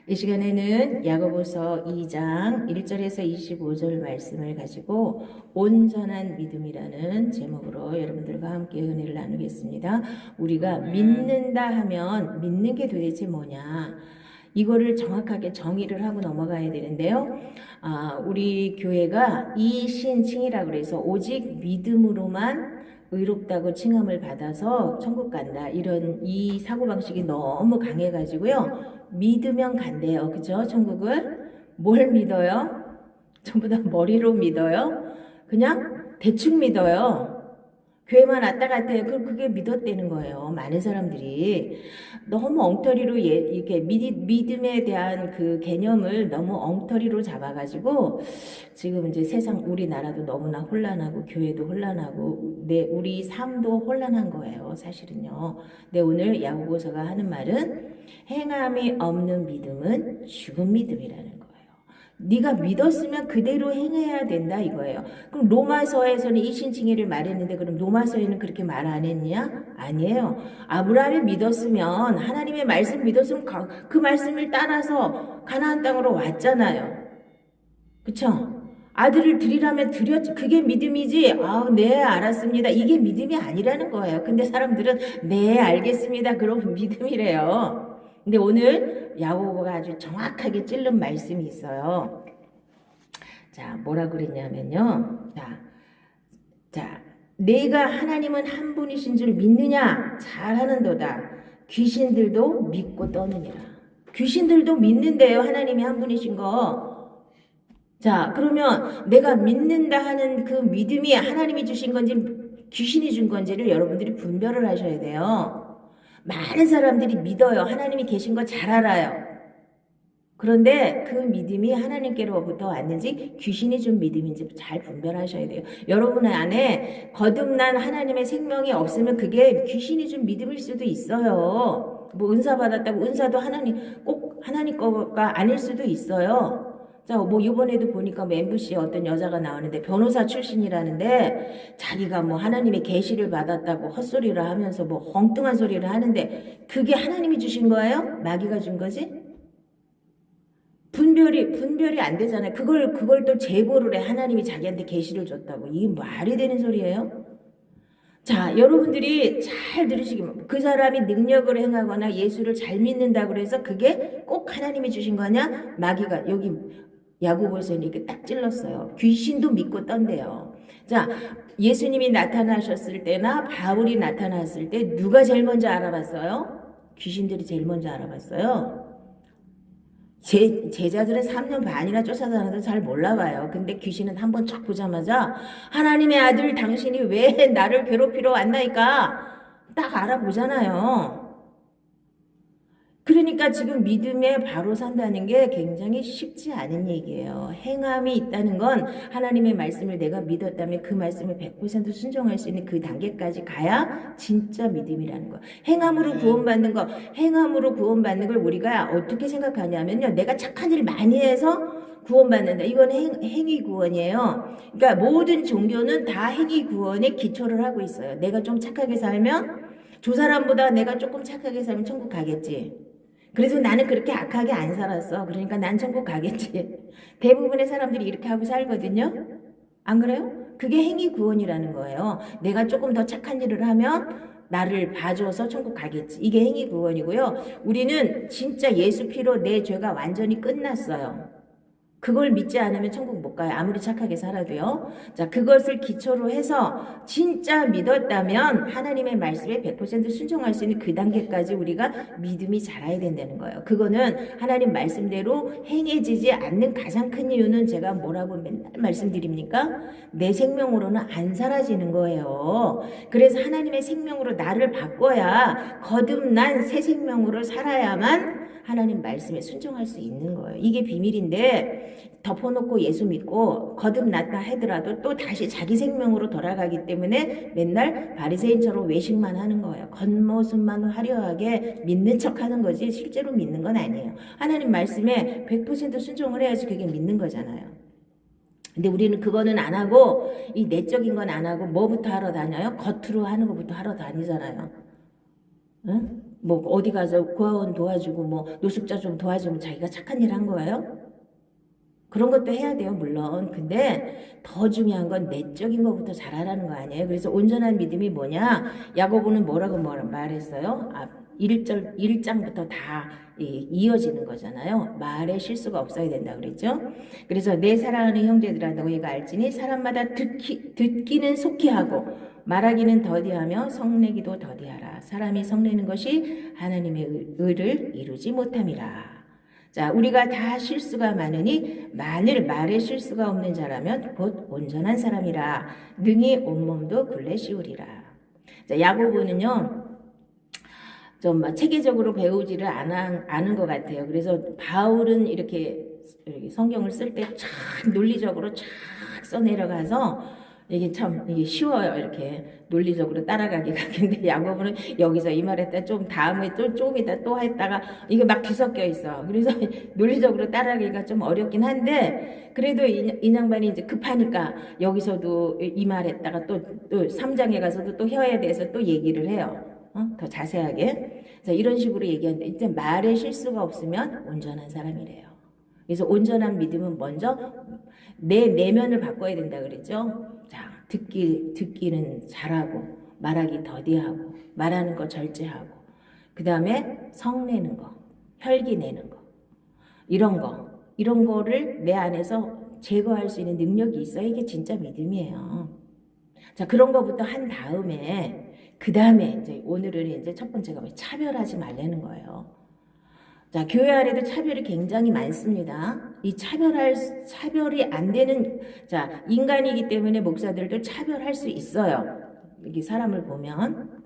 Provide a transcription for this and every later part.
이 시간에는 야고보서 2장 1절에서 25절 말씀을 가지고 온전한 믿음이라는 제목으로 여러분들과 함께 은혜를 나누겠습니다. 우리가 믿는다 하면 믿는 게 도대체 뭐냐? 이거를 정확하게 정의를 하고 넘어가야 되는데요. 우리 교회가 이신칭이라고 그래서 오직 믿음으로만 의롭다고 칭함을 받아서 천국 간다. 이 사고방식이 너무 강해가지고요. 믿으면 간대요. 그죠? 천국을. 뭘 믿어요? 전부 다 머리로 믿어요? 그냥 대충 믿어요. 교회만 왔다 갔다 해요. 그게 믿었다는 거예요. 많은 사람들이. 너무 엉터리로 이렇게 믿음에 대한 그 개념을 너무 엉터리로 잡아가지고 지금 이제 세상 우리나라도 너무나 혼란하고 교회도 혼란하고 우리 삶도 혼란한 거예요. 사실은요. 근데 오늘 야고보서가 하는 말은 행함이 없는 믿음은 죽은 믿음이라는 거예요. 네가 믿었으면 그대로 행해야 된다 이거예요. 그럼 로마서에서는 이신칭의를 말했는데 그럼 로마서에는 그렇게 말 안 했냐? 아니에요. 아브라함이 믿었으면 하나님의 말씀 믿었으면 그 말씀을 따라서 가나안 땅으로 왔잖아요. 그쵸? 아들을 드리라면 드렸지. 그게 믿음이지. 네, 알았습니다. 이게 믿음이 아니라는 거예요. 근데 사람들은 네, 알겠습니다. 그럼 믿음이래요. 근데 오늘 야고보가 아주 정확하게 찔른 말씀이 있어요. 자, 뭐라 그랬냐면요. 자, 내가 하나님은 한 분이신 줄 믿느냐? 잘하는도다. 귀신들도 믿고 떠느니라. 귀신들도 믿는데요. 하나님이 한 분이신 거. 자, 그러면 내가 믿는다 하는 그 믿음이 하나님이 주신 건지 귀신이 준 건지를 여러분들이 분별을 하셔야 돼요. 많은 사람들이 믿어요. 하나님이 계신 거 잘 알아요. 그런데 그 믿음이 하나님께로부터 왔는지 귀신이 준 믿음인지 잘 분별하셔야 돼요. 여러분 안에 거듭난 하나님의 생명이 없으면 그게 귀신이 준 믿음일 수도 있어요. 뭐 은사 받았다고 은사도 꼭 하나님 거가 아닐 수도 있어요. 자, 뭐 이번에도 보니까 MBC에 어떤 여자가 나오는데 변호사 출신이라는데 자기가 뭐 하나님의 계시를 받았다고 헛소리를 하면서 뭐 엉뚱한 소리를 하는데 그게 하나님이 주신 거예요? 마귀가 준 거지? 분별이 안 되잖아요. 그걸 또 제보를 해. 하나님이 자기한테 계시를 줬다고. 이게 말이 되는 소리예요? 자, 여러분들이 잘 들으시기 바랍니다. 그 사람이 능력을 행하거나 예수를 잘 믿는다고 해서 그게 꼭 하나님이 주신 거냐? 마귀가 여기 야고보서는 이렇게 딱 찔렀어요. 귀신도 믿고 떤대요. 자, 예수님이 나타나셨을 때나 바울이 나타났을 때 누가 제일 먼저 알아봤어요? 귀신들이 제일 먼저 알아봤어요. 제자들은 3년 반이나 쫓아다녀도 잘 몰라봐요. 근데 귀신은 한번 쫙 보자마자 하나님의 아들 당신이 왜 나를 괴롭히러 왔나이까 딱 알아보잖아요. 그러니까 지금 믿음에 바로 산다는 게 굉장히 쉽지 않은 얘기예요. 행함이 있다는 건 하나님의 말씀을 내가 믿었다면 그 말씀을 100% 순종할 수 있는 그 단계까지 가야 진짜 믿음이라는 거예요. 행함으로 구원받는 걸 우리가 어떻게 생각하냐면요. 내가 착한 일 많이 해서 구원받는다. 이건 행위 구원이에요. 그러니까 모든 종교는 다 행위 구원에 기초를 하고 있어요. 내가 좀 착하게 살면 저 사람보다 내가 조금 착하게 살면 천국 가겠지. 그래서 나는 그렇게 악하게 안 살았어. 그러니까 난 천국 가겠지. 대부분의 사람들이 이렇게 하고 살거든요. 안 그래요? 그게 행위 구원이라는 거예요. 내가 조금 더 착한 일을 하면 나를 봐줘서 천국 가겠지. 이게 행위 구원이고요. 우리는 진짜 예수 피로 내 죄가 완전히 끝났어요. 그걸 믿지 않으면 천국 못 가요. 아무리 착하게 살아도요. 자, 그것을 기초로 해서 진짜 믿었다면 하나님의 말씀에 100% 순종할 수 있는 그 단계까지 우리가 믿음이 자라야 된다는 거예요. 그거는 하나님 말씀대로 행해지지 않는 가장 큰 이유는 제가 뭐라고 맨날 말씀드립니까? 내 생명으로는 안 사라지는 거예요. 그래서 하나님의 생명으로 나를 바꿔야 거듭난 새 생명으로 살아야만 하나님 말씀에 순종할 수 있는 거예요. 이게 비밀인데 덮어놓고 예수 믿고 거듭났다 하더라도 또 다시 자기 생명으로 돌아가기 때문에 맨날 바리새인처럼 외식만 하는 거예요. 겉모습만 화려하게 믿는 척하는 거지 실제로 믿는 건 아니에요. 하나님 말씀에 100% 순종을 해야지 그게 믿는 거잖아요. 근데 우리는 그거는 안 하고 이 내적인 건 안 하고 뭐부터 하러 다녀요? 겉으로 하는 것부터 하러 다니잖아요. 응? 뭐 어디 가서 고아원 도와주고 뭐 노숙자 좀 도와주면 자기가 착한 일 한 거예요? 그런 것도 해야 돼요, 물론. 근데 더 중요한 건 내적인 것부터 잘하라는 거 아니에요? 그래서 온전한 믿음이 뭐냐? 야고보는 뭐라고 말했어요? 1장부터 다 이어지는 거잖아요. 말에 실수가 없어야 된다 그랬죠? 그래서 내 사랑하는 형제들아 너희가 알지니 사람마다 듣기는 속히 하고 말하기는 더디하며 성내기도 더디하라. 사람이 성내는 것이 하나님의 의를 이루지 못함이라. 자, 우리가 다 실수가 많으니 만일 말에 실수가 없는 자라면 곧 온전한 사람이라. 능히 온몸도 굴레 씌우리라. 자, 야고보는요. 좀 체계적으로 배우지를 않은 것 같아요. 그래서 바울은 이렇게 성경을 쓸 때 참 논리적으로 쫙 써내려가서 이게 쉬워요. 이렇게 논리적으로 따라가기가. 근데 야고보는 여기서 이 말했다 좀 다음에 또 좀 이따 또 했다가 이게 막 뒤섞여 있어. 그래서 논리적으로 따라가기가 좀 어렵긴 한데 그래도 이 양반이 이제 급하니까 여기서도 이 말했다가 또 3장에 가서도 또 혀에 대해서 또 얘기를 해요. 더 자세하게. 자, 이런 식으로 얘기하는데 이제 말에 실수가 없으면 온전한 사람이래요. 그래서 온전한 믿음은 먼저 내 내면을 바꿔야 된다 그랬죠. 자, 듣기는 잘하고 말하기 더디하고 말하는 거 절제하고 그 다음에 성내는 거, 혈기 내는 거 이런 거를 내 안에서 제거할 수 있는 능력이 있어야 이게 진짜 믿음이에요. 자, 그런 거부터 한 다음에 그 다음에 이제 오늘은 이제 첫 번째가 차별하지 말라는 거예요. 자, 교회 안에도 차별이 굉장히 많습니다. 이 차별이 안 되는, 자, 인간이기 때문에 목사들도 차별할 수 있어요. 여기 사람을 보면.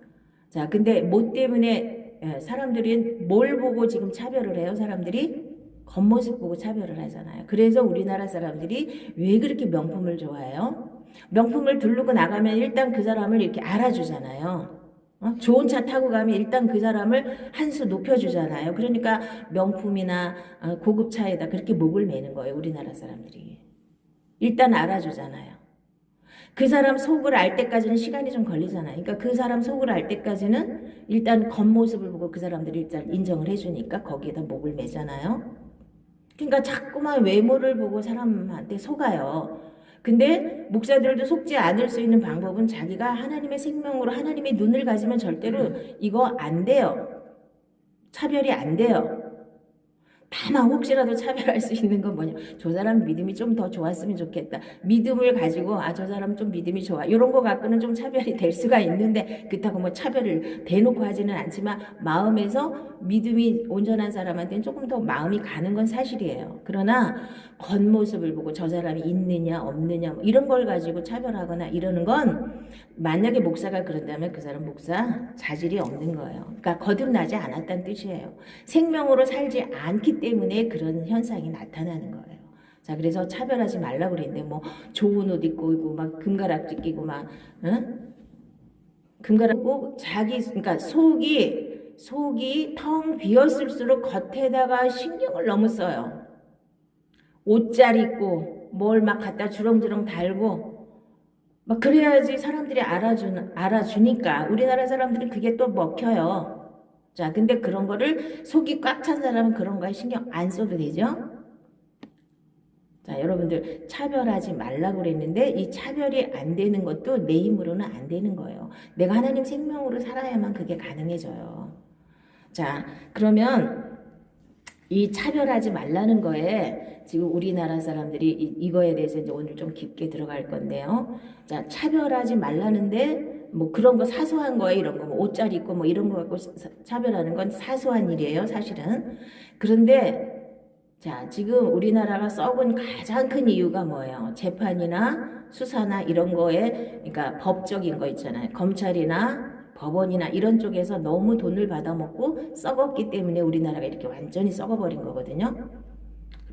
자, 근데 뭐 때문에 사람들이 뭘 보고 지금 차별을 해요? 사람들이 겉모습 보고 차별을 하잖아요. 그래서 우리나라 사람들이 왜 그렇게 명품을 좋아해요? 명품을 두르고 나가면 일단 그 사람을 이렇게 알아주잖아요. 좋은 차 타고 가면 일단 그 사람을 한 수 높여주잖아요. 그러니까 명품이나 고급 차에다 그렇게 목을 매는 거예요. 우리나라 사람들이. 일단 알아주잖아요. 그 사람 속을 알 때까지는 시간이 좀 걸리잖아요. 그러니까 그 사람 속을 알 때까지는 일단 겉모습을 보고 그 사람들이 일단 인정을 해주니까 거기에다 목을 매잖아요. 그러니까 자꾸만 외모를 보고 사람한테 속아요. 근데 목사들도 속지 않을 수 있는 방법은 자기가 하나님의 생명으로 하나님의 눈을 가지면 절대로 이거 안 돼요. 차별이 안 돼요. 다만 혹시라도 차별할 수 있는 건 뭐냐. 저 사람 믿음이 좀 더 좋았으면 좋겠다. 믿음을 가지고 저 사람 좀 믿음이 좋아. 이런 거 갖고는 좀 차별이 될 수가 있는데 그렇다고 뭐 차별을 대놓고 하지는 않지만 마음에서 믿음이 온전한 사람한테는 조금 더 마음이 가는 건 사실이에요. 그러나 겉모습을 보고 저 사람이 있느냐 없느냐 뭐 이런 걸 가지고 차별하거나 이러는 건 만약에 목사가 그런다면 그 사람 목사 자질이 없는 거예요. 그러니까 거듭나지 않았다는 뜻이에요. 생명으로 살지 않기 때문에 그런 현상이 나타나는 거예요. 자, 그래서 차별하지 말라고 그랬는데 뭐 좋은 옷 입고 막 금가락지 끼고 막 금가락고 그러니까 속이 텅 비었을수록 겉에다가 신경을 너무 써요. 옷잘 입고 뭘 막 갖다 주렁주렁 달고 막 그래야지 사람들이 알아주니까 우리나라 사람들은 그게 또 먹혀요. 자, 근데 그런 거를 속이 꽉 찬 사람은 그런 거에 신경 안 써도 되죠? 자, 여러분들 차별하지 말라고 그랬는데 이 차별이 안 되는 것도 내 힘으로는 안 되는 거예요. 내가 하나님 생명으로 살아야만 그게 가능해져요. 자, 그러면 이 차별하지 말라는 거에 지금 우리나라 사람들이 이거에 대해서 이제 오늘 좀 깊게 들어갈 건데요. 자, 차별하지 말라는데 뭐 그런 거 사소한 거에 이런 거 뭐 옷잘 입고 뭐 이런 거 갖고 차별하는 건 사소한 일이에요, 사실은. 그런데 자, 지금 우리나라가 썩은 가장 큰 이유가 뭐예요? 재판이나 수사나 이런 거에 그러니까 법적인 거 있잖아요. 검찰이나 법원이나 이런 쪽에서 너무 돈을 받아먹고 썩었기 때문에 우리나라가 이렇게 완전히 썩어버린 거거든요.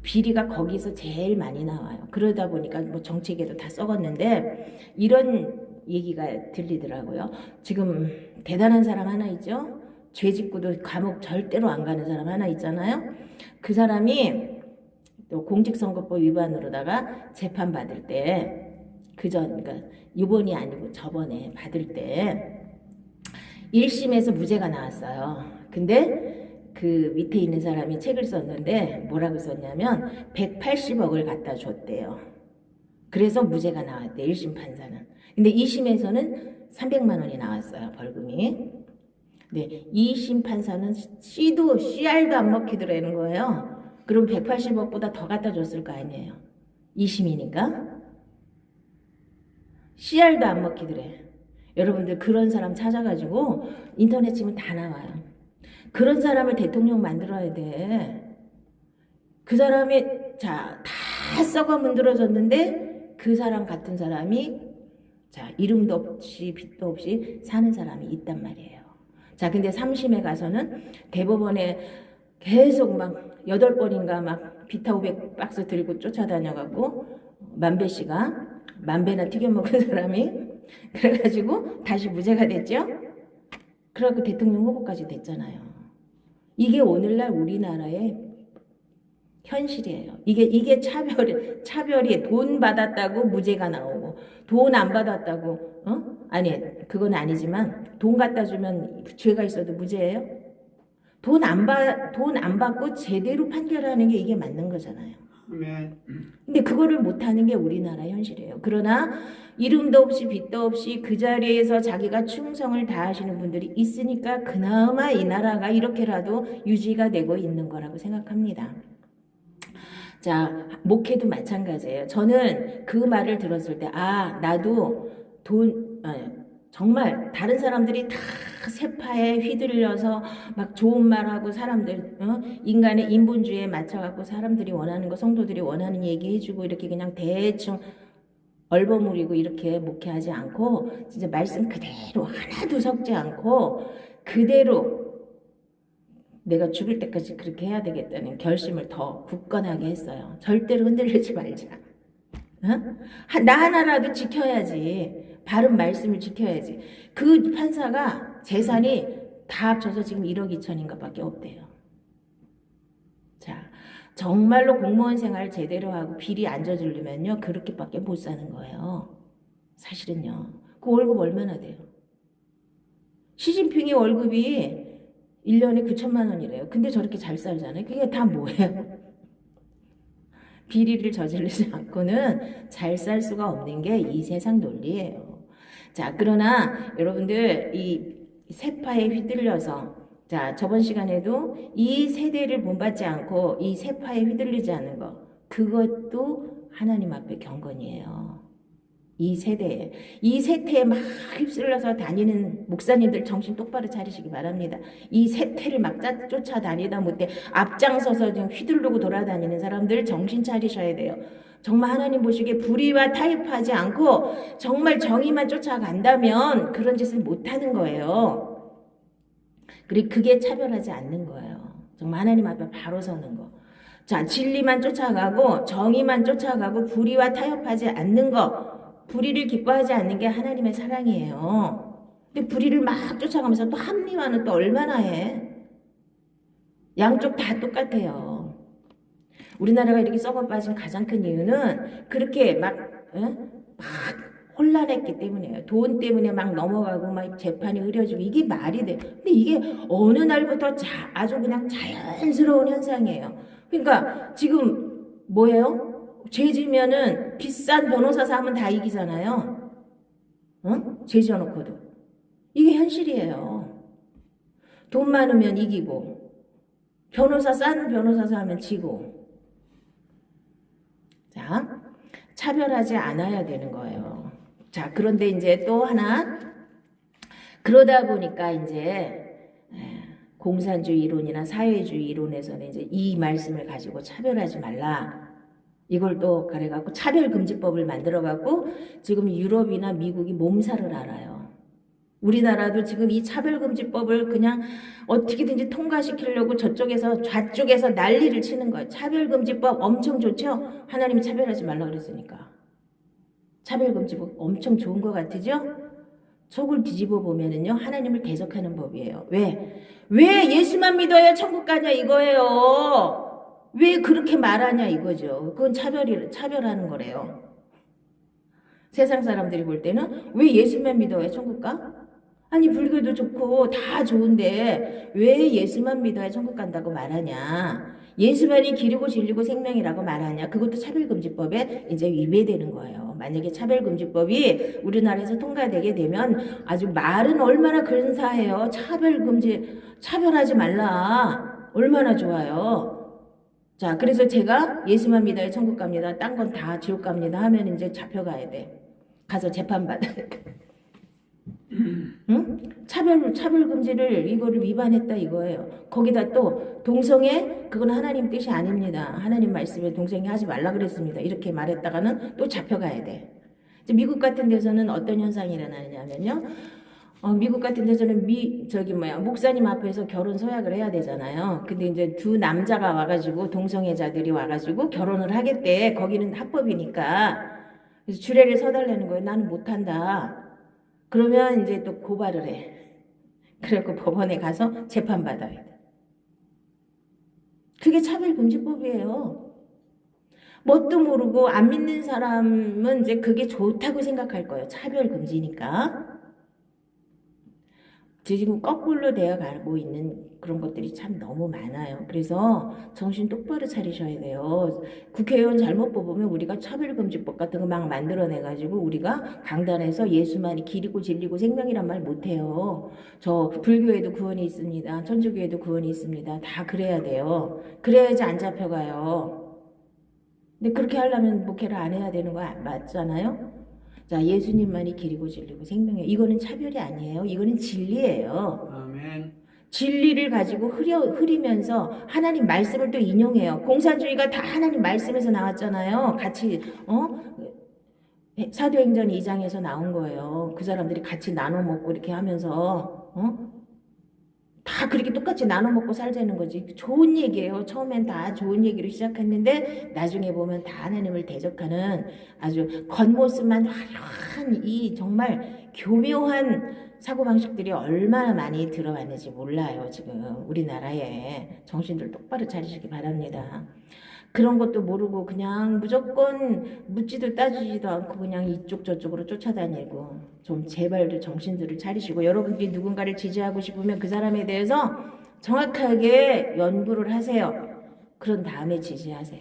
비리가 거기서 제일 많이 나와요. 그러다 보니까 뭐 정치계도 다 썩었는데 이런 얘기가 들리더라고요. 지금 대단한 사람 하나 있죠? 죄 짓고도 감옥 절대로 안 가는 사람 하나 있잖아요. 그 사람이 또 공직선거법 위반으로다가 재판 받을 때 그러니까 이번이 아니고 저번에 받을 때 1심에서 무죄가 나왔어요. 근데 그 밑에 있는 사람이 책을 썼는데 뭐라고 썼냐면 180억을 갖다 줬대요. 그래서 무죄가 나왔대, 1심 판사는. 근데 2심에서는 300만 원이 나왔어요, 벌금이. 네, 2심 판사는 씨알도 안 먹히더라는 거예요. 그럼 180억보다 더 갖다 줬을 거 아니에요. 2심이니까. 씨알도 안 먹히더래. 여러분들 그런 사람 찾아가지고 인터넷 치면 다 나와요. 그런 사람을 대통령 만들어야 돼. 그 사람이 다 썩어 문드러졌는데 그 사람 같은 사람이 이름도 없이 빚도 없이 사는 사람이 있단 말이에요. 근데 3심에 가서는 대법원에 계속 막 8번인가 막 비타 500박스 들고 쫓아다녀갖고 만배 씨가 만배나 튀겨먹은 사람이 그래가지고 다시 무죄가 됐죠. 그래갖고 대통령 후보까지 됐잖아요. 이게 오늘날 우리나라의 현실이에요. 이게 차별이 돈 받았다고 무죄가 나오고 돈 안 받았다고 아니 그건 아니지만 돈 갖다 주면 죄가 있어도 무죄예요? 돈 안 받고 제대로 판결하는 게 이게 맞는 거잖아요. 근데 그거를 못하는 게 우리나라 현실이에요. 그러나 이름도 없이 빚도 없이 그 자리에서 자기가 충성을 다하시는 분들이 있으니까 그나마 이 나라가 이렇게라도 유지가 되고 있는 거라고 생각합니다. 목회도 마찬가지예요. 저는 그 말을 들었을 때 나도 정말 다른 사람들이 다 세파에 휘둘려서 막 좋은 말하고 사람들 인간의 인본주의에 맞춰갖고 사람들이 원하는 거 성도들이 원하는 얘기 해주고 이렇게 그냥 대충 얼버무리고 이렇게 목회하지 않고 진짜 말씀 그대로 하나도 섞지 않고 그대로 내가 죽을 때까지 그렇게 해야 되겠다는 결심을 더 굳건하게 했어요. 절대로 흔들리지 말자. 나 하나라도 지켜야지. 바른 말씀을 지켜야지. 그 판사가 재산이 다 합쳐서 지금 1억 2천인가 밖에 없대요. 정말로 공무원 생활 제대로 하고 비리 안 저지르면요 그렇게밖에 못 사는 거예요. 사실은요. 그 월급 얼마나 돼요? 시진핑의 월급이 1년에 9천만 원이래요. 근데 저렇게 잘 살잖아요. 그게 다 뭐예요? 비리를 저지르지 않고는 잘 살 수가 없는 게 이 세상 논리예요. 그러나 여러분들 이 세파에 휘둘려서 저번 시간에도 이 세대를 본받지 않고 이 세파에 휘둘리지 않는 거 그것도 하나님 앞에 경건이에요. 이 세태에 막 휩쓸려서 다니는 목사님들 정신 똑바로 차리시기 바랍니다. 이 세태를 막 쫓아다니다 못해 앞장서서 지금 휘두르고 돌아다니는 사람들 정신 차리셔야 돼요. 정말 하나님 보시기에 불의와 타협하지 않고 정말 정의만 쫓아간다면 그런 짓을 못하는 거예요. 그리고 그게 차별하지 않는 거예요. 정말 하나님 앞에 바로 서는 거. 진리만 쫓아가고 정의만 쫓아가고 불의와 타협하지 않는 거. 불의를 기뻐하지 않는 게 하나님의 사랑이에요. 근데 불의를 막 쫓아가면서 또 합리화는 또 얼마나 해? 양쪽 다 똑같아요. 우리나라가 이렇게 썩어 빠진 가장 큰 이유는 그렇게 막 혼란했기 때문이에요. 돈 때문에 막 넘어가고 막 재판이 흐려지고 이게 말이 돼. 근데 이게 어느 날부터 아주 그냥 자연스러운 현상이에요. 그러니까 지금 뭐예요? 죄 지면은 비싼 변호사 사면 다 이기잖아요. 죄 지어놓고도. 이게 현실이에요. 돈 많으면 이기고 싼 변호사 사면 지고. 차별하지 않아야 되는 거예요. 그런데 이제 또 하나 그러다 보니까 이제 공산주의 이론이나 사회주의 이론에서는 이제 이 말씀을 가지고 차별하지 말라. 이걸 또 그래갖고 차별금지법을 만들어갖고 지금 유럽이나 미국이 몸살을 앓아요. 우리나라도 지금 이 차별금지법을 그냥 어떻게든지 통과시키려고 좌쪽에서 난리를 치는 거예요. 차별금지법 엄청 좋죠? 하나님이 차별하지 말라 그랬으니까. 차별금지법 엄청 좋은 것 같으죠? 속을 뒤집어 보면은요 하나님을 대적하는 법이에요. 왜 예수만 믿어야 천국 가냐 이거예요. 왜 그렇게 말하냐 이거죠. 그건 차별하는 거래요. 세상 사람들이 볼 때는 왜 예수만 믿어야 천국 가? 아니 불교도 좋고 다 좋은데 왜 예수만 믿어야 천국 간다고 말하냐? 예수만이 길이고 진리고 생명이라고 말하냐? 그것도 차별금지법에 이제 위배되는 거예요. 만약에 차별금지법이 우리나라에서 통과되게 되면 아주 말은 얼마나 근사해요. 차별하지 말라. 얼마나 좋아요. 자, 그래서 제가 예수만 믿어야 천국 갑니다. 딴 건 다 지옥 갑니다 하면 이제 잡혀가야 돼. 가서 재판받아야 돼. 응? 차별금지를 이거를 위반했다 이거예요. 거기다 또 동성애 그건 하나님 뜻이 아닙니다. 하나님 말씀에 동성애 하지 말라 그랬습니다. 이렇게 말했다가는 또 잡혀가야 돼. 이제 미국 같은 데서는 어떤 현상이 일어나냐면요. 미국 같은 데서는 목사님 앞에서 결혼 서약을 해야 되잖아요. 근데 이제 두 남자가 와가지고 동성애자들이 와가지고 결혼을 하겠대. 거기는 합법이니까. 그래서 주례를 서달라는 거예요. 나는 못한다. 그러면 이제 또 고발을 해. 그래갖고 법원에 가서 재판받아야 돼. 그게 차별금지법이에요. 뭣도 모르고 안 믿는 사람은 이제 그게 좋다고 생각할 거예요. 차별금지니까. 지금 거꾸로 되어가고 있는 그런 것들이 참 너무 많아요. 그래서 정신 똑바로 차리셔야 돼요. 국회의원 잘못 뽑으면 우리가 차별금지법 같은 거 막 만들어내가지고 우리가 강단에서 예수만이 길이고 진리고 생명이란 말 못해요. 저 불교에도 구원이 있습니다. 천주교에도 구원이 있습니다. 다 그래야 돼요. 그래야지 안 잡혀가요. 근데 그렇게 하려면 목회를 안 해야 되는 거 맞잖아요? 자, 예수님만이 길이고 진리고 생명이에요. 이거는 차별이 아니에요. 이거는 진리예요. 아멘. 진리를 가지고 흐리면서 하나님 말씀을 또 인용해요. 공산주의가 다 하나님 말씀에서 나왔잖아요. 같이 사도행전 2장에서 나온 거예요. 그 사람들이 같이 나눠 먹고 이렇게 하면서 다 그렇게 똑같이 나눠 먹고 살자는 거지. 좋은 얘기예요. 처음엔 다 좋은 얘기로 시작했는데 나중에 보면 다 하나님을 대적하는 아주 겉모습만 화려한 이 정말 교묘한 사고방식들이 얼마나 많이 들어왔는지 몰라요. 지금 우리나라에. 정신들 똑바로 차리시기 바랍니다. 그런 것도 모르고 그냥 무조건 묻지도 따지지도 않고 그냥 이쪽 저쪽으로 쫓아다니고 좀 제발 정신들을 차리시고 여러분들이 누군가를 지지하고 싶으면 그 사람에 대해서 정확하게 연구를 하세요. 그런 다음에 지지하세요.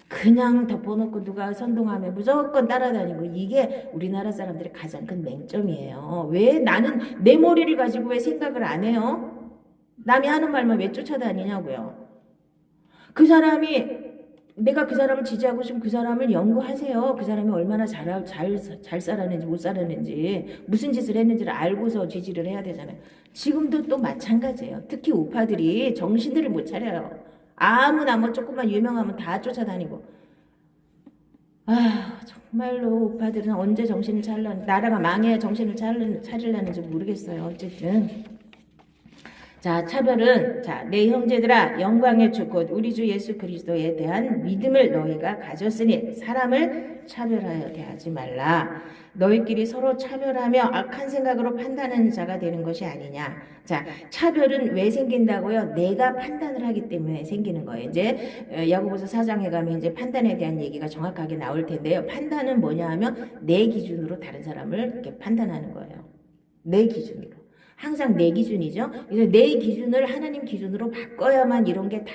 그냥 덮어놓고 누가 선동하면 무조건 따라다니고 이게 우리나라 사람들의 가장 큰 맹점이에요. 왜 나는 내 머리를 가지고 왜 생각을 안 해요? 남이 하는 말만 왜 쫓아다니냐고요. 그 사람이 내가 그 사람을 지지하고 싶으면 그 사람을 연구하세요. 그 사람이 얼마나 잘 살았는지 못 살았는지 무슨 짓을 했는지를 알고서 지지를 해야 되잖아요. 지금도 또 마찬가지예요. 특히 우파들이 정신들을 못 차려요. 아무나 조금만 유명하면 다 쫓아다니고. 정말로 우파들은 언제 정신을 나라가 망해야 정신을 차리려는지 모르겠어요. 어쨌든. 자, 차별은 내 형제들아 영광의 주 곧 우리 주 예수 그리스도에 대한 믿음을 너희가 가졌으니 사람을 차별하여 대하지 말라. 너희끼리 서로 차별하며 악한 생각으로 판단하는 자가 되는 것이 아니냐. 자, 차별은 왜 생긴다고요? 내가 판단을 하기 때문에 생기는 거예요. 이제 야고보서 4장에 가면 이제 판단에 대한 얘기가 정확하게 나올 텐데요. 판단은 뭐냐 하면 내 기준으로 다른 사람을 이렇게 판단하는 거예요. 내 기준으로. 항상 내 기준이죠. 그래서 내 기준을 하나님 기준으로 바꿔야만 이런 게 다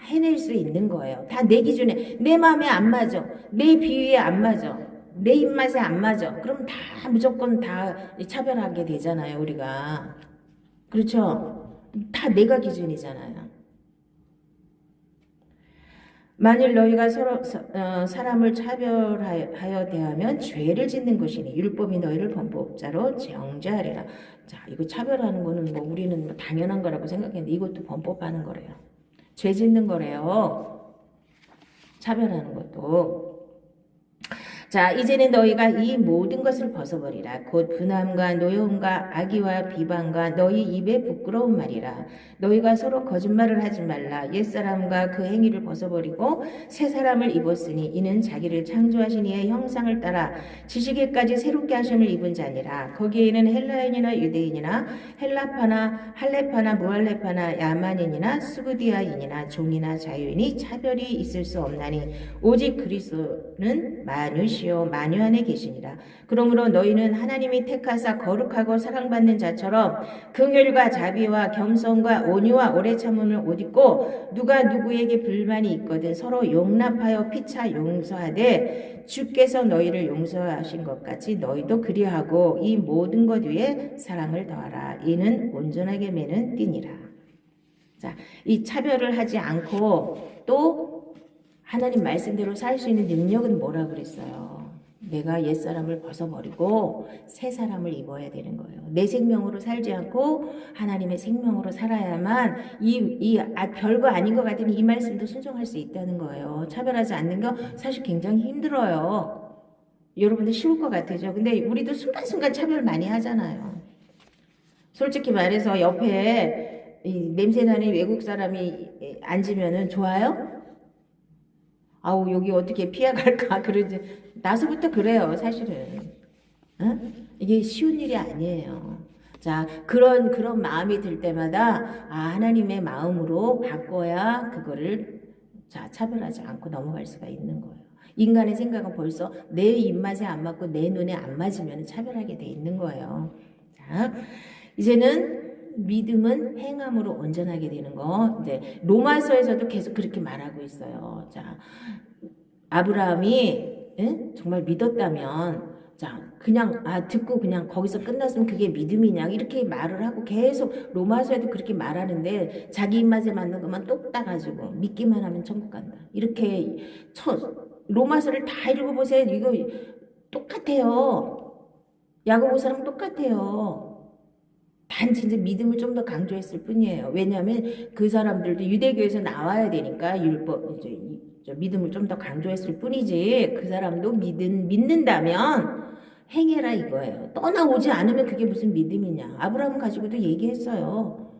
해낼 수 있는 거예요. 다 내 기준에 내 마음에 안 맞아. 내 비위에 안 맞아. 내 입맛에 안 맞아. 그럼 다 무조건 다 차별하게 되잖아요. 우리가. 그렇죠? 다 내가 기준이잖아요. 만일 너희가 서로 사람을 차별하여 대하면 죄를 짓는 것이니 율법이 너희를 범법자로 정죄하리라. 자, 이거 차별하는 거는 우리는 당연한 거라고 생각했는데 이것도 범법하는 거래요. 죄 짓는 거래요. 차별하는 것도. 자, 이제는 너희가 이 모든 것을 벗어버리라. 곧 분함과 노여움과 악의와 비방과 너희 입에 부끄러운 말이라. 너희가 서로 거짓말을 하지 말라. 옛사람과 그 행위를 벗어버리고 새 사람을 입었으니 이는 자기를 창조하신 이의 형상을 따라 지식에까지 새롭게 하심을 입은 자니라. 거기에는 헬라인이나 유대인이나 헬라파나 할레파나 무할레파나 야만인이나 수구디아인이나 종이나 자유인이 차별이 있을 수 없나니 오직 그리스도는 만유시 분이시요 만유 안에 계시니라. 그러므로 너희는 하나님이 택하사 거룩하고 사랑받는 자처럼 긍휼과 자비와 겸손과 온유와 오래 참음을 옷 입고 누가 누구에게 불만이 있거든 서로 용납하여 피차 용서하되 주께서 너희를 용서하신 것 같이 너희도 그리하고 이 모든 것 위에 사랑을 더하라. 이는 온전하게 매는 띠니라. 자, 이 차별을 하지 않고 또 하나님 말씀대로 살 수 있는 능력은 뭐라 그랬어요? 내가 옛사람을 벗어버리고 새 사람을 입어야 되는 거예요. 내 생명으로 살지 않고 하나님의 생명으로 살아야만 별거 아닌 것 같은 이 말씀도 순종할 수 있다는 거예요. 차별하지 않는 거 사실 굉장히 힘들어요. 여러분들 쉬울 것 같으죠? 근데 우리도 순간순간 차별 많이 하잖아요. 솔직히 말해서 옆에 이 냄새나는 외국 사람이 앉으면은 좋아요? 아우 여기 어떻게 피해갈까 그러지. 나서부터 그래요 사실은. 응? 이게 쉬운 일이 아니에요. 자 그런 마음이 들 때마다 하나님의 마음으로 바꿔야 그거를 차별하지 않고 넘어갈 수가 있는 거예요. 인간의 생각은 벌써 내 입맛에 안 맞고 내 눈에 안 맞으면 차별하게 돼 있는 거예요. 자 이제는 믿음은 행함으로 온전하게 되는 거. 이제 로마서에서도 계속 그렇게 말하고 있어요. 자, 아브라함이 정말 믿었다면, 자, 그냥 듣고 그냥 거기서 끝났으면 그게 믿음이냐 이렇게 말을 하고 계속 로마서에도 그렇게 말하는데 자기 입맛에 맞는 것만 똑 따가지고 믿기만 하면 천국 간다. 이렇게 로마서를 다 읽어보세요. 이거 똑같아요. 야고보서랑 똑같아요. 단지 이제 믿음을 좀 더 강조했을 뿐이에요. 왜냐하면 그 사람들도 유대교에서 나와야 되니까 율법 이제 믿음을 좀 더 강조했을 뿐이지 그 사람도 믿는다면 행해라 이거예요. 떠나오지 않으면 그게 무슨 믿음이냐. 아브라함 가지고도 얘기했어요.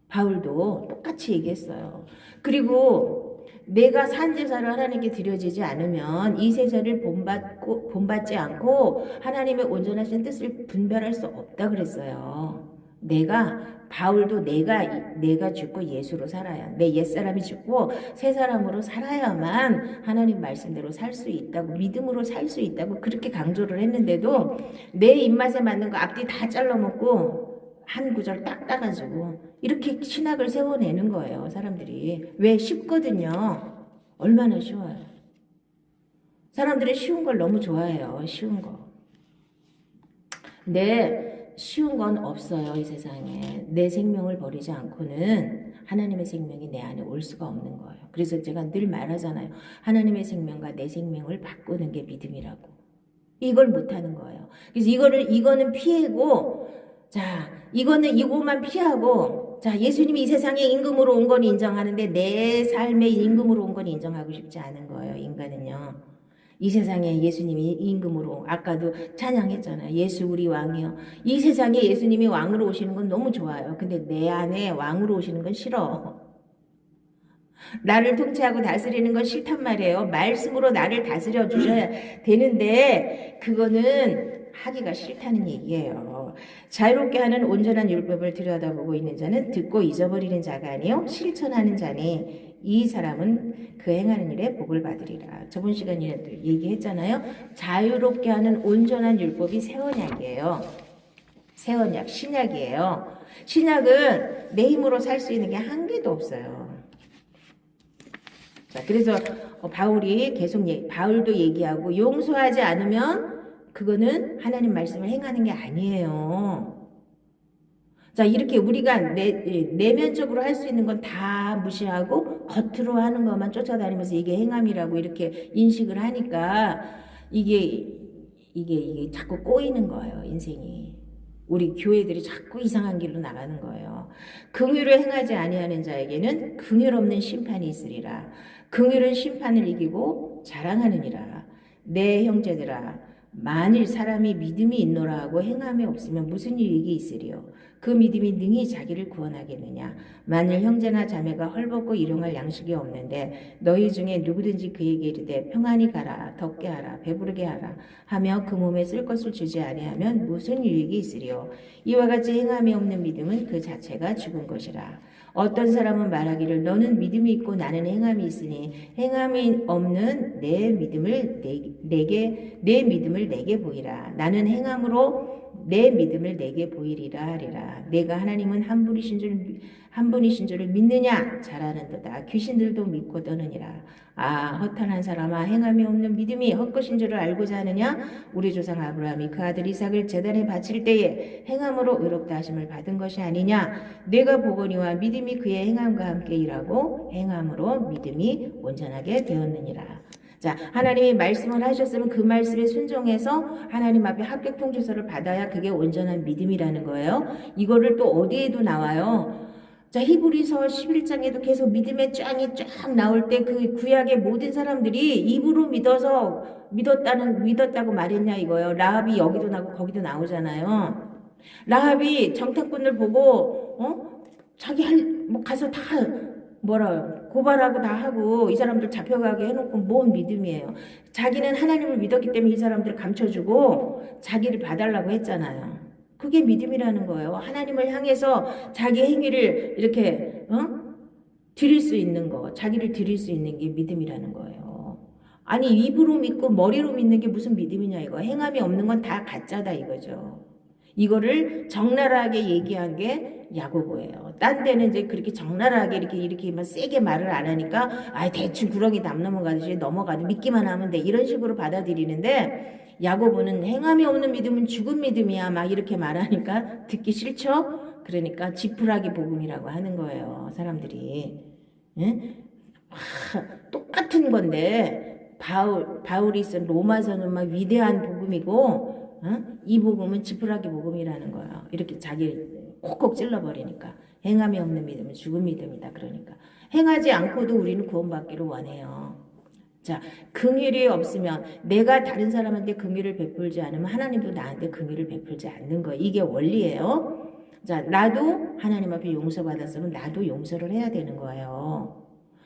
바울도 똑같이 얘기했어요. 그리고 내가 산제사를 하나님께 드려지지 않으면 이 세상을 본받지 않고 하나님의 온전하신 뜻을 분별할 수 없다 그랬어요. 바울도 내가 죽고 예수로 살아야 내 옛사람이 죽고 새 사람으로 살아야만 하나님 말씀대로 살 수 있다고 믿음으로 살 수 있다고 그렇게 강조를 했는데도 내 입맛에 맞는 거 앞뒤 다 잘라먹고 한 구절 딱 따가지고 이렇게 신학을 세워내는 거예요. 사람들이. 왜? 쉽거든요. 얼마나 쉬워요. 사람들이 쉬운 걸 너무 좋아해요. 쉬운 거. 근데 쉬운 건 없어요. 이 세상에. 내 생명을 버리지 않고는 하나님의 생명이 내 안에 올 수가 없는 거예요. 그래서 제가 늘 말하잖아요. 하나님의 생명과 내 생명을 바꾸는 게 믿음이라고. 이걸 못하는 거예요. 그래서 이거는 피하고 자, 이것만 피하고, 자, 예수님이 이 세상에 임금으로 온 건 인정하는데 내 삶의 임금으로 온 건 인정하고 싶지 않은 거예요, 인간은요. 이 세상에 예수님이 임금으로, 아까도 찬양했잖아요. 예수 우리 왕이요. 이 세상에 예수님이 왕으로 오시는 건 너무 좋아요. 근데 내 안에 왕으로 오시는 건 싫어. 나를 통치하고 다스리는 건 싫단 말이에요. 말씀으로 나를 다스려 주셔야 되는데 그거는 하기가 싫다는 얘기예요. 자유롭게 하는 온전한 율법을 들여다보고 있는 자는 듣고 잊어버리는 자가 아니요 실천하는 자니 이 사람은 그 행하는 일에 복을 받으리라. 저번 시간에도 얘기했잖아요. 자유롭게 하는 온전한 율법이 새 언약이에요. 새 언약, 신약이에요. 신약은 내 힘으로 살 수 있는 게 한 개도 없어요. 자, 그래서 바울이 계속 바울도 얘기하고 용서하지 않으면 그거는 하나님 말씀을 행하는 게 아니에요. 자, 이렇게 우리가 내면적으로 할 수 있는 건 다 무시하고 겉으로 하는 것만 쫓아다니면서 이게 행함이라고 이렇게 인식을 하니까 이게 자꾸 꼬이는 거예요, 인생이. 우리 교회들이 자꾸 이상한 길로 나가는 거예요. 긍휼을 행하지 아니하는 자에게는 긍휼 없는 심판이 있으리라. 긍휼은 심판을 이기고 자랑하느니라. 내 형제들아, 만일 사람이 믿음이 있노라 하고 행함이 없으면 무슨 유익이 있으리요? 그 믿음이 능히 자기를 구원하겠느냐? 만일 형제나 자매가 헐벗고 일용할 양식이 없는데 너희 중에 누구든지 그에게 이르되 평안히 가라, 덥게 하라, 배부르게 하라 하며 그 몸에 쓸 것을 주지 아니하면 무슨 유익이 있으리요? 이와 같이 행함이 없는 믿음은 그 자체가 죽은 것이라. 어떤 사람은 말하기를 너는 믿음이 있고 나는 행함이 있으니 행함이 없는 내 믿음을 내게 보이라. 나는 행함으로 내 믿음을 내게 보이리라 하리라. 내가 하나님은 한 분이신 줄을 믿느냐? 잘하는도다. 귀신들도 믿고 떠느니라. 아, 허탄한 사람아, 행함이 없는 믿음이 헛것인 줄을 알고자 하느냐? 우리 조상 아브라함이 그 아들 이삭을 제단에 바칠 때에 행함으로 의롭다 하심을 받은 것이 아니냐? 내가 보거니와 믿음이 그의 행함과 함께 일하고 행함으로 믿음이 온전하게 되었느니라. 자, 하나님이 말씀을 하셨으면 그 말씀에 순종해서 하나님 앞에 합격 통지서를 받아야 그게 온전한 믿음이라는 거예요. 이거를 또 어디에도 나와요. 자, 히브리서 11장에도 계속 믿음의 짱이 쫙 나올 때 그 구약의 모든 사람들이 입으로 믿었다고 말했냐 이거예요. 라합이 여기도 나오고 거기도 나오잖아요. 라합이 정탐꾼을 보고 자기 가서 다 고발하고 다 하고 이 사람들 잡혀가게 해놓고 뭔 믿음이에요. 자기는 하나님을 믿었기 때문에 이 사람들을 감춰주고 자기를 봐달라고 했잖아요. 그게 믿음이라는 거예요. 하나님을 향해서 자기 행위를 이렇게 드릴 수 있는 거, 자기를 드릴 수 있는 게 믿음이라는 거예요. 아니 입으로 믿고 머리로 믿는 게 무슨 믿음이냐 이거. 행함이 없는 건 다 가짜다 이거죠. 이거를 적나라하게 얘기한 게 야고보예요. 딴 데는 이제 그렇게 적나라하게 이렇게 막 세게 말을 안 하니까 대충 구렁이 담 넘어가듯이 넘어가도 믿기만 하면 돼 이런 식으로 받아들이는데 야고보는 행함이 없는 믿음은 죽은 믿음이야 막 이렇게 말하니까 듣기 싫죠? 그러니까 지푸라기 복음이라고 하는 거예요. 사람들이. 예? 똑같은 건데 바울이 쓴 로마서는 막 위대한 복음이고 이 복음은 지푸라기 복음이라는 거예요. 이렇게 자기 콕콕 찔러버리니까. 행함이 없는 믿음은 죽은 믿음이다. 그러니까 행하지 않고도 우리는 구원받기를 원해요. 자, 긍휼이 없으면 내가 다른 사람한테 긍휼을 베풀지 않으면 하나님도 나한테 긍휼을 베풀지 않는 거예요. 이게 원리예요. 자, 나도 하나님 앞에 용서받았으면 나도 용서를 해야 되는 거예요.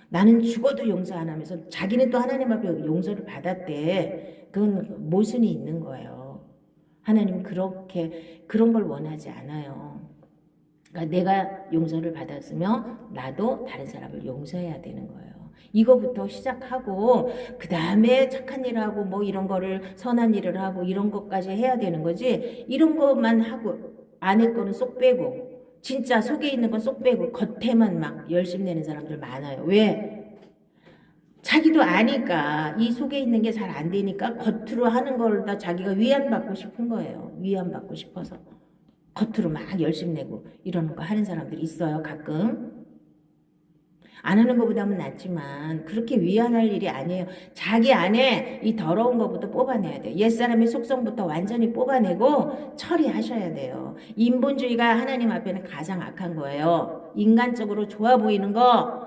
나는 죽어도 용서 안 하면서 자기는 또 하나님 앞에 용서를 받았대. 그건 모순이 있는 거예요. 하나님은 그런 걸 원하지 않아요. 그러니까 내가 용서를 받았으면 나도 다른 사람을 용서해야 되는 거예요. 이거부터 시작하고 그 다음에 착한 일을 하고 뭐 이런 거를 선한 일을 하고 이런 것까지 해야 되는 거지. 이런 것만 하고 안에 거는 쏙 빼고 진짜 속에 있는 건 쏙 빼고 겉에만 막 열심 내는 사람들 많아요. 왜? 자기도 아니까 이 속에 있는 게 잘 안 되니까 겉으로 하는 걸 다 자기가 위안받고 싶은 거예요. 위안받고 싶어서 겉으로 막 열심 내고 이러는 거 하는 사람들이 있어요. 가끔. 안 하는 것보다는 낫지만 그렇게 위안할 일이 아니에요. 자기 안에 이 더러운 것부터 뽑아내야 돼요. 옛사람의 속성부터 완전히 뽑아내고 처리하셔야 돼요. 인본주의가 하나님 앞에는 가장 악한 거예요. 인간적으로 좋아 보이는 거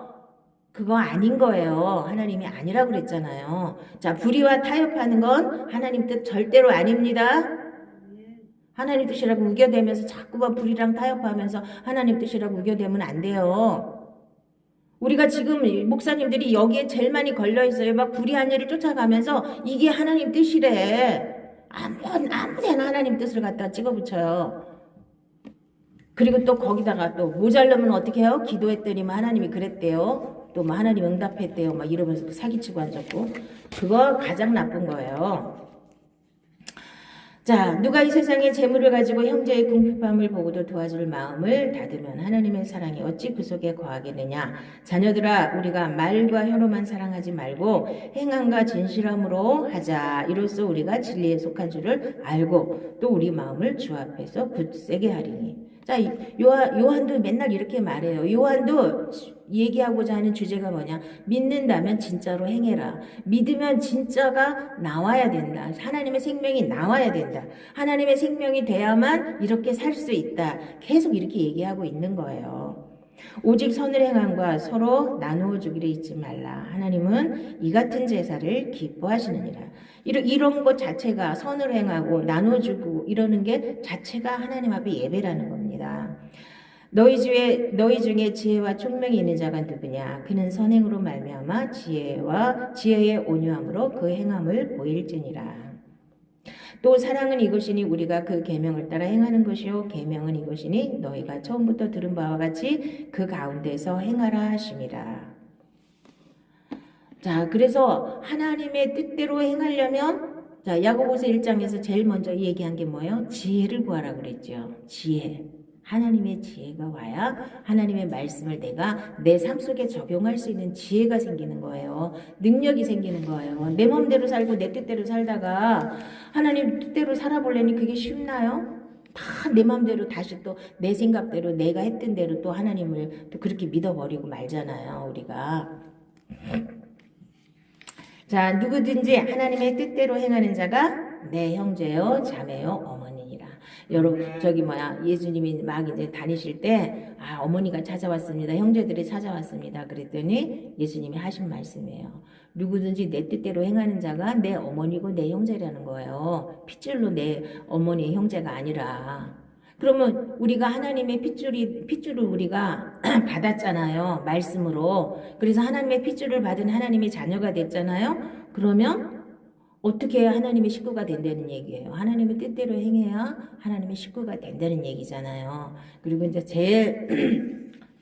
그거 아닌 거예요. 하나님이 아니라고 그랬잖아요. 자, 불의와 타협하는 건 하나님 뜻 절대로 아닙니다. 하나님 뜻이라고 우겨대면서 자꾸만 불의랑 타협하면서 하나님 뜻이라고 우겨대면 안 돼요. 우리가 지금 목사님들이 여기에 제일 많이 걸려있어요. 막 불의한 일을 쫓아가면서 이게 하나님 뜻이래. 아무데나 하나님 뜻을 갖다 찍어붙여요. 그리고 또 거기다가 또 모자르면 어떻게 해요? 기도했더니만 하나님이 그랬대요. 또 뭐 하나님 응답했대요. 막 이러면서 사기치고 앉았고. 그거 가장 나쁜 거예요. 자, 누가 이 세상의 재물을 가지고 형제의 궁핍함을 보고도 도와줄 마음을 닫으면 하나님의 사랑이 어찌 그 속에 거하겠느냐. 자녀들아, 우리가 말과 혀로만 사랑하지 말고 행함과 진실함으로 하자. 이로써 우리가 진리에 속한 줄을 알고 또 우리 마음을 주 앞에서 굳세게 하리니. 자, 요한도 맨날 이렇게 말해요. 요한도 얘기하고자 하는 주제가 뭐냐? 믿는다면 진짜로 행해라. 믿으면 진짜가 나와야 된다. 하나님의 생명이 나와야 된다. 하나님의 생명이 돼야만 이렇게 살 수 있다. 계속 이렇게 얘기하고 있는 거예요. 오직 선을 행함과 서로 나누어 주기를 잊지 말라. 하나님은 이 같은 제사를 기뻐하시느니라. 이런 것 자체가 선을 행하고 나눠주고 이러는 게 자체가 하나님 앞에 예배라는 겁니다. 너희 중에 지혜와 총명이 있는 자가 누구냐? 그는 선행으로 말미암아 지혜의 온유함으로 그 행함을 보일지니라. 또 사랑은 이것이니 우리가 그 계명을 따라 행하는 것이요 계명은 이것이니 너희가 처음부터 들은 바와 같이 그 가운데서 행하라 하심이라. 자, 그래서 하나님의 뜻대로 행하려면 자, 야고보서 1장에서 제일 먼저 얘기한 게 뭐예요? 지혜를 구하라 그랬죠. 지혜. 하나님의 지혜가 와야 하나님의 말씀을 내가 내 삶 속에 적용할 수 있는 지혜가 생기는 거예요. 능력이 생기는 거예요. 내 마음대로 살고 내 뜻대로 살다가 하나님 뜻대로 살아보려니 그게 쉽나요? 다 내 마음대로 다시 또 내 생각대로 내가 했던 대로 또 하나님을 또 그렇게 믿어버리고 말잖아요. 우리가. 자, 누구든지 하나님의 뜻대로 행하는 자가 내 형제요, 자매요, 어머니니라. 여러분, 예수님이 막 이제 다니실 때, 어머니가 찾아왔습니다. 형제들이 찾아왔습니다. 그랬더니 예수님이 하신 말씀이에요. 누구든지 내 뜻대로 행하는 자가 내 어머니고 내 형제라는 거예요. 핏줄로 내 어머니, 형제가 아니라. 그러면 우리가 하나님의 핏줄을 우리가 받았잖아요. 말씀으로. 그래서 하나님의 핏줄을 받은 하나님의 자녀가 됐잖아요. 그러면 어떻게 해야 하나님의 식구가 된다는 얘기예요. 하나님의 뜻대로 행해야 하나님의 식구가 된다는 얘기잖아요. 그리고 이제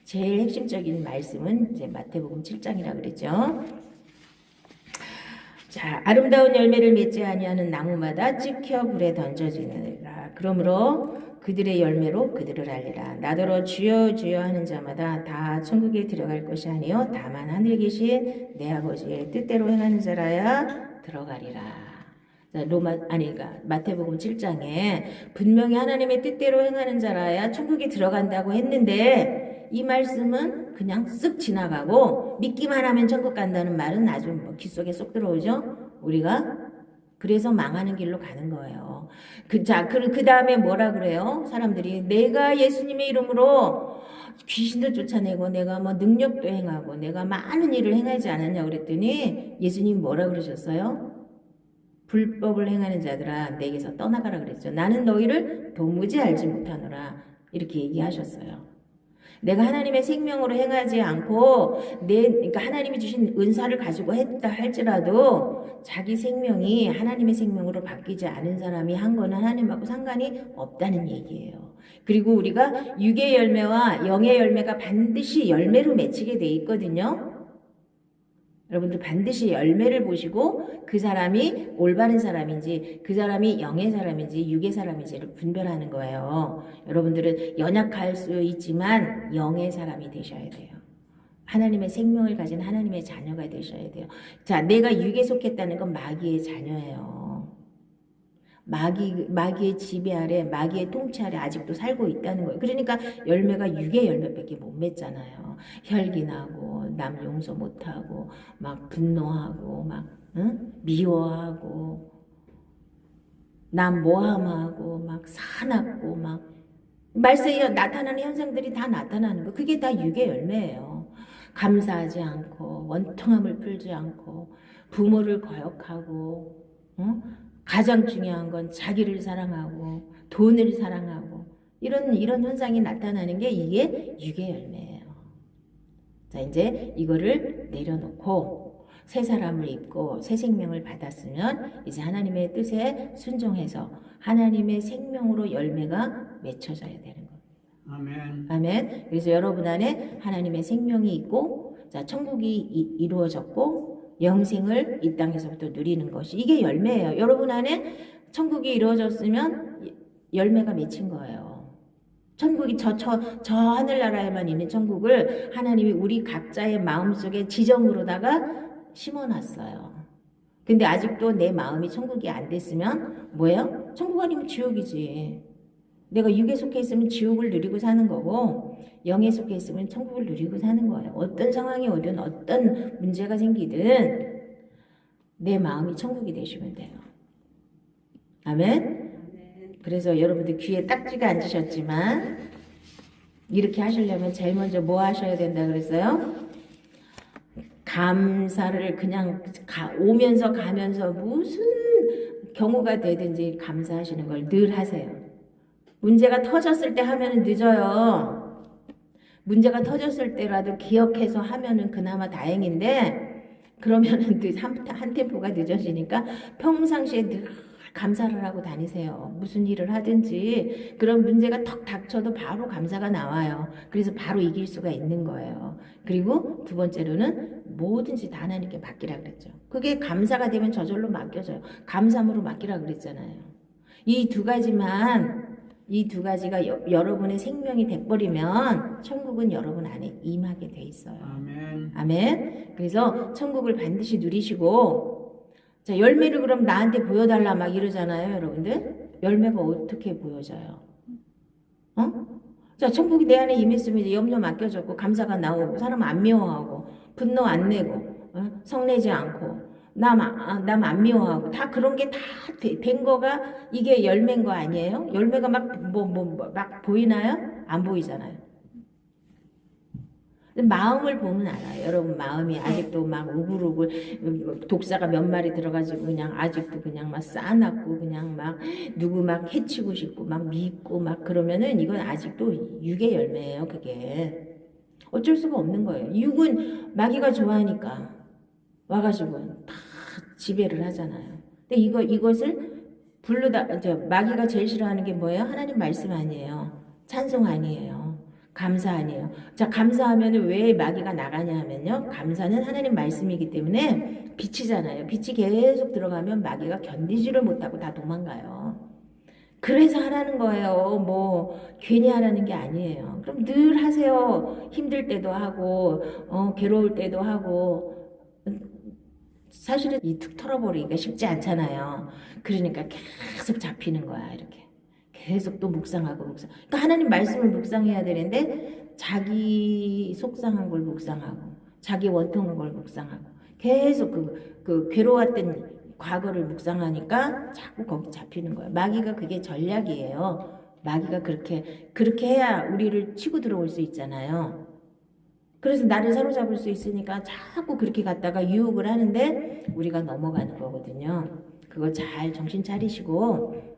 제일 핵심적인 말씀은 이제 마태복음 7장이라 그랬죠. 자, 아름다운 열매를 맺지 아니하는 나무마다 찍혀 불에 던져지느니라. 그러므로 그들의 열매로 그들을 알리라. 나더러 주여 주여 하는 자마다 다 천국에 들어갈 것이 아니요 다만 하늘에 계신 내 아버지의 뜻대로 행하는 자라야 들어가리라. 자, 마태복음 7장에 분명히 하나님의 뜻대로 행하는 자라야 천국에 들어간다고 했는데 이 말씀은 그냥 쓱 지나가고 믿기만 하면 천국 간다는 말은 아주 귀 속에 쏙 들어오죠. 우리가 그래서 망하는 길로 가는 거예요. 그 다음에 뭐라 그래요? 사람들이 내가 예수님의 이름으로 귀신도 쫓아내고 내가 뭐 능력도 행하고 내가 많은 일을 행하지 않았냐 그랬더니 예수님 뭐라 그러셨어요? 불법을 행하는 자들아 내게서 떠나가라 그랬죠. 나는 너희를 도무지 알지 못하노라 이렇게 얘기하셨어요. 내가 하나님의 생명으로 행하지 않고 그러니까 하나님이 주신 은사를 가지고 했다 할지라도 자기 생명이 하나님의 생명으로 바뀌지 않은 사람이 한 거는 하나님하고 상관이 없다는 얘기예요. 그리고 우리가 육의 열매와 영의 열매가 반드시 열매로 맺히게 돼 있거든요. 여러분들 반드시 열매를 보시고 그 사람이 올바른 사람인지 그 사람이 영의 사람인지 육의 사람인지를 분별하는 거예요. 여러분들은 연약할 수 있지만 영의 사람이 되셔야 돼요. 하나님의 생명을 가진 하나님의 자녀가 되셔야 돼요. 자, 내가 육에 속했다는 건 마귀의 자녀예요. 마귀의 지배 아래, 마귀의 통치 아래 아직도 살고 있다는 거예요. 그러니까 열매가 육의 열매밖에 못 맺잖아요. 혈기나고, 남 용서 못하고, 막 분노하고, 막 미워하고, 남 모함하고, 막 사납고, 막 말세에 나타나는 현상들이 다 나타나는 거. 그게 다 육의 열매예요. 감사하지 않고, 원통함을 풀지 않고, 부모를 거역하고, 가장 중요한 건 자기를 사랑하고 돈을 사랑하고 이런 현상이 나타나는 게 이게 육의 열매예요. 자, 이제 이거를 내려놓고 새 사람을 입고 새 생명을 받았으면 이제 하나님의 뜻에 순종해서 하나님의 생명으로 열매가 맺혀져야 되는 겁니다. 아멘. 아멘. 그래서 여러분 안에 하나님의 생명이 있고 자, 천국이 이루어졌고 영생을 이 땅에서부터 누리는 것이 이게 열매예요. 여러분 안에 천국이 이루어졌으면 열매가 맺힌 거예요. 천국이 저 하늘나라에만 있는 천국을 하나님이 우리 각자의 마음속에 지정으로다가 심어놨어요. 근데 아직도 내 마음이 천국이 안 됐으면 뭐예요? 천국 아니면 지옥이지. 내가 육에 속해 있으면 지옥을 누리고 사는 거고 영에 속해 있으면 천국을 누리고 사는 거예요. 어떤 상황이 오든 어떤 문제가 생기든 내 마음이 천국이 되시면 돼요. 아멘? 그래서 여러분들 귀에 딱지가 앉으셨지만 이렇게 하시려면 제일 먼저 뭐 하셔야 된다 그랬어요? 감사를 그냥 오면서 가면서 무슨 경우가 되든지 감사하시는 걸 늘 하세요. 문제가 터졌을 때 하면은 늦어요. 문제가 터졌을 때라도 기억해서 하면은 그나마 다행인데 그러면은 한 템포가 늦어지니까 평상시에 늘 감사를 하고 다니세요. 무슨 일을 하든지 그런 문제가 턱 닥쳐도 바로 감사가 나와요. 그래서 바로 이길 수가 있는 거예요. 그리고 두 번째로는 뭐든지 다 하나님께 맡기라 그랬죠. 그게 감사가 되면 저절로 맡겨져요. 감사함으로 맡기라 그랬잖아요. 이 두 가지가 여러분의 생명이 돼버리면 천국은 여러분 안에 임하게 돼 있어요. 아멘. 아멘. 그래서 천국을 반드시 누리시고, 자, 열매를 그럼 나한테 보여달라 막 이러잖아요, 여러분들. 열매가 어떻게 보여져요? 자, 천국이 내 안에 임했으면 이제 염려 맡겨졌고 감사가 나오고 사람 안 미워하고 분노 안 내고 성내지 않고 남 안 미워하고 다 그런 게 다 된 거가 이게 열매인 거 아니에요? 열매가 막 보이나요? 안 보이잖아요. 마음을 보면 알아요. 여러분 마음이 아직도 막 우글우글 독사가 몇 마리 들어가지고 그냥 아직도 그냥 막 싸놨고 그냥 막 누구 막 해치고 싶고 막 믿고 막 그러면은 이건 아직도 육의 열매예요. 그게 어쩔 수가 없는 거예요. 육은 마귀가 좋아하니까 와가지고 다 지배를 하잖아요. 근데 이것을 마귀가 제일 싫어하는 게 뭐예요? 하나님 말씀 아니에요. 찬송 아니에요. 감사 아니에요. 자, 감사하면 왜 마귀가 나가냐 하면요. 감사는 하나님 말씀이기 때문에 빛이잖아요. 빛이 계속 들어가면 마귀가 견디지를 못하고 다 도망가요. 그래서 하라는 거예요. 뭐 괜히 하라는 게 아니에요. 그럼 늘 하세요. 힘들 때도 하고 괴로울 때도 하고 사실은 이 툭 털어버리기가 쉽지 않잖아요. 그러니까 계속 잡히는 거야. 이렇게. 계속 또 묵상하고 그러니까 하나님 말씀을 묵상해야 되는데 자기 속상한 걸 묵상하고 자기 원통한 걸 묵상하고 계속 그 괴로웠던 과거를 묵상하니까 자꾸 거기 잡히는 거예요. 마귀가 그게 전략이에요. 마귀가 그렇게 해야 우리를 치고 들어올 수 있잖아요. 그래서 나를 사로잡을 수 있으니까 자꾸 그렇게 갔다가 유혹을 하는데 우리가 넘어가는 거거든요. 그거 잘 정신 차리시고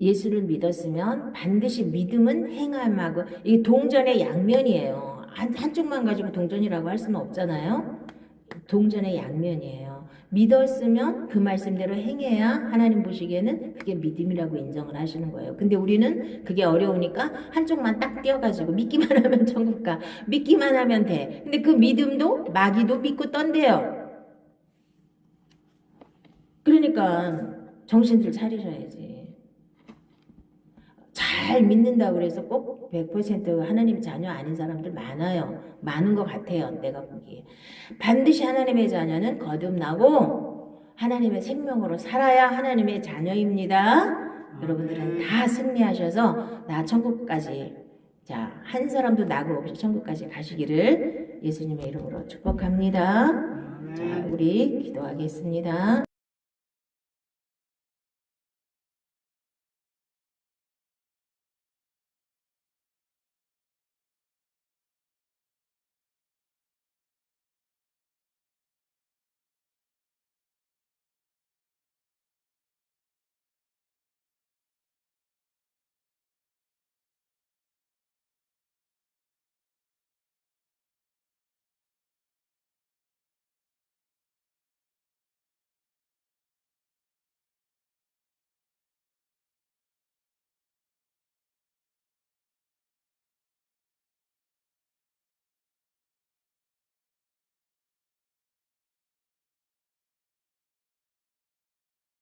예수를 믿었으면 반드시 믿음은 행함하고 이게 동전의 양면이에요. 한쪽만 가지고 동전이라고 할 수는 없잖아요. 동전의 양면이에요. 믿었으면 그 말씀대로 행해야 하나님 보시기에는 그게 믿음이라고 인정을 하시는 거예요. 근데 우리는 그게 어려우니까 한쪽만 딱 띄어가지고 믿기만 하면 천국 가. 믿기만 하면 돼. 근데 그 믿음도 마귀도 믿고 떤대요. 그러니까 정신들 차리셔야지. 잘 믿는다고 그래서 꼭 100% 하나님 자녀 아닌 사람들 많아요. 많은 것 같아요. 내가 보기에. 반드시 하나님의 자녀는 거듭나고 하나님의 생명으로 살아야 하나님의 자녀입니다. 여러분들은 다 승리하셔서 나 천국까지 한 사람도 나고 없이 천국까지 가시기를 예수님의 이름으로 축복합니다. 자, 우리 기도하겠습니다.